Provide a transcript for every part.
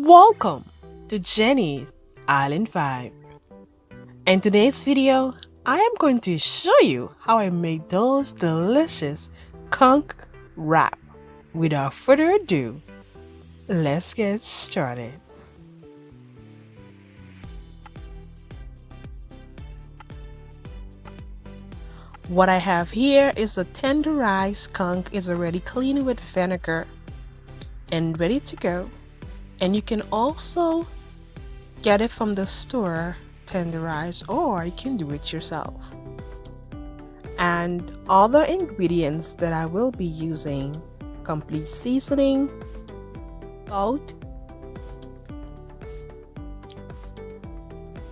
Welcome to Jenny's Island Vibe. In today's video, I am going to show you how I made those delicious conch wrap. Without further ado, let's get started. What I have here is a tenderized conch. Is already cleaned with vinegar and ready to go. And you can also get it from the store tenderized, or you can do it yourself. And other ingredients that I will be using: complete seasoning, salt,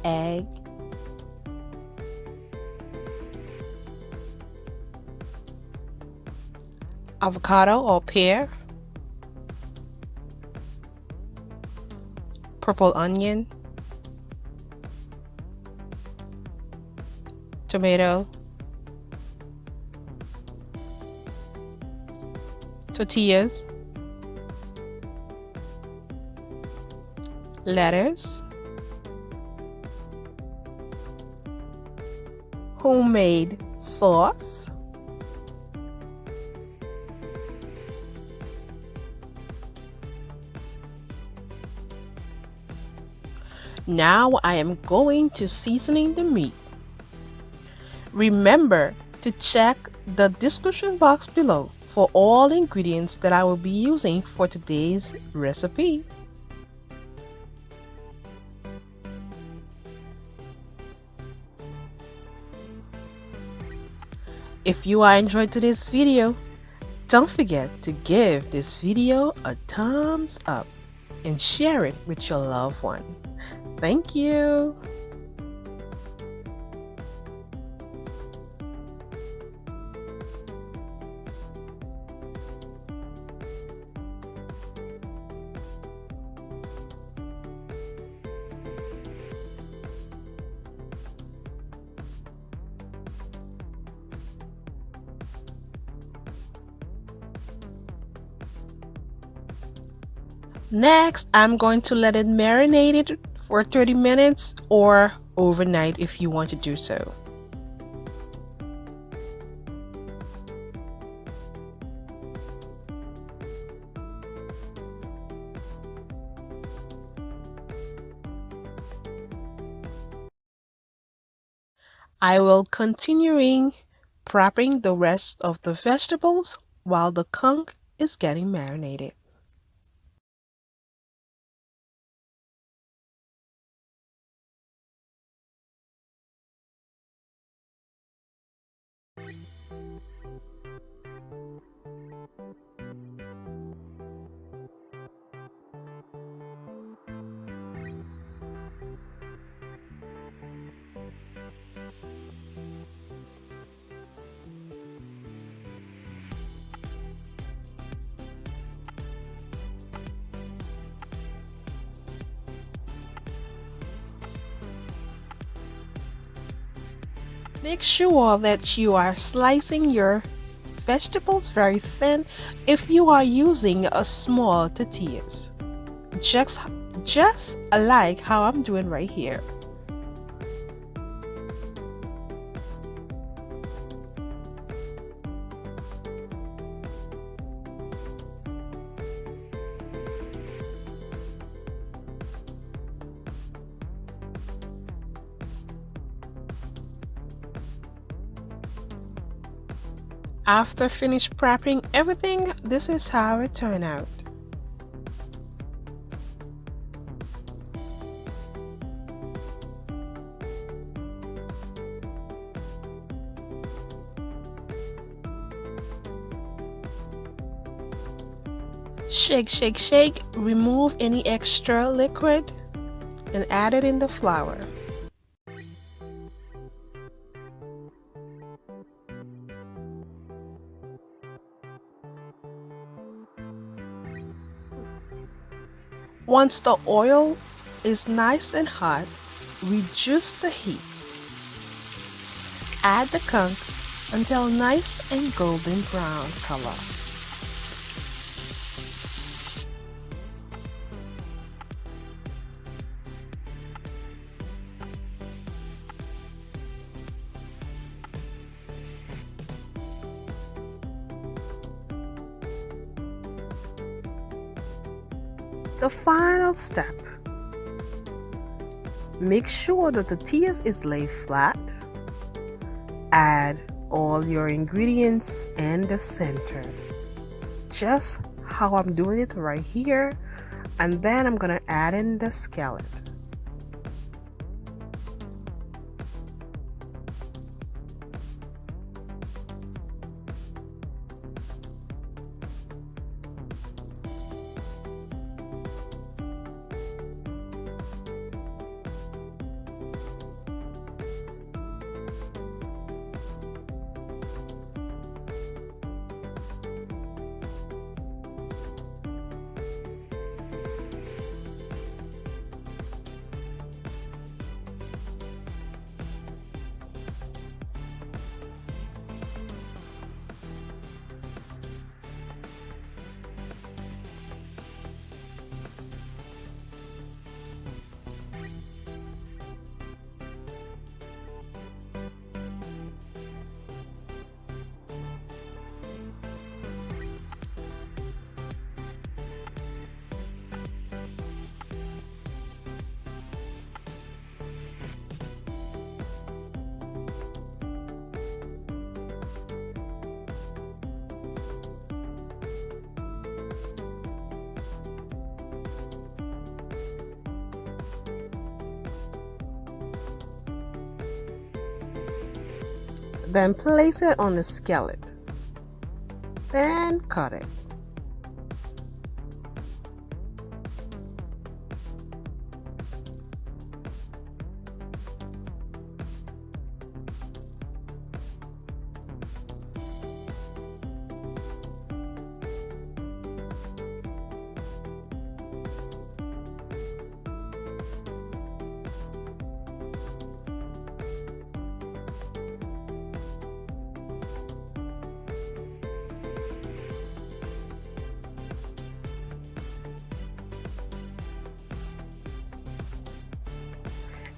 egg, avocado or pear, purple onion, tomato, tortillas, lettuce, homemade sauce, Now I am going to seasoning the meat. Remember to check the description box below for all ingredients that I will be using for today's recipe. If you are enjoyed today's video, don't forget to give this video a thumbs up and share it with your loved one. Thank you. Next, I'm going to let it marinate it for 30 minutes or overnight if you want to do so. I will continuing prepping the rest of the vegetables while the conch is getting marinated. Make sure that you are slicing your vegetables very thin if you are using a small tortillas. Just like how I'm doing right here. After finished prepping everything, this is how it turned out. Shake, shake, shake. Remove any extra liquid and add it in the flour. Once the oil is nice and hot, reduce the heat. Add the conch until nice and golden brown color. The final step. Make sure the tortillas is laid flat. Add all your ingredients in the center, just how I'm doing it right here, and then I'm gonna add in the scallop. Then place it on the skillet. Then cut it.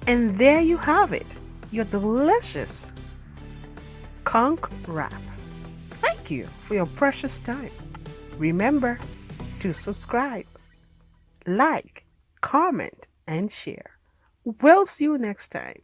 And there you have it, your delicious conch wrap. Thank you for your precious time. Remember to subscribe, like, comment, and share. We'll see you next time.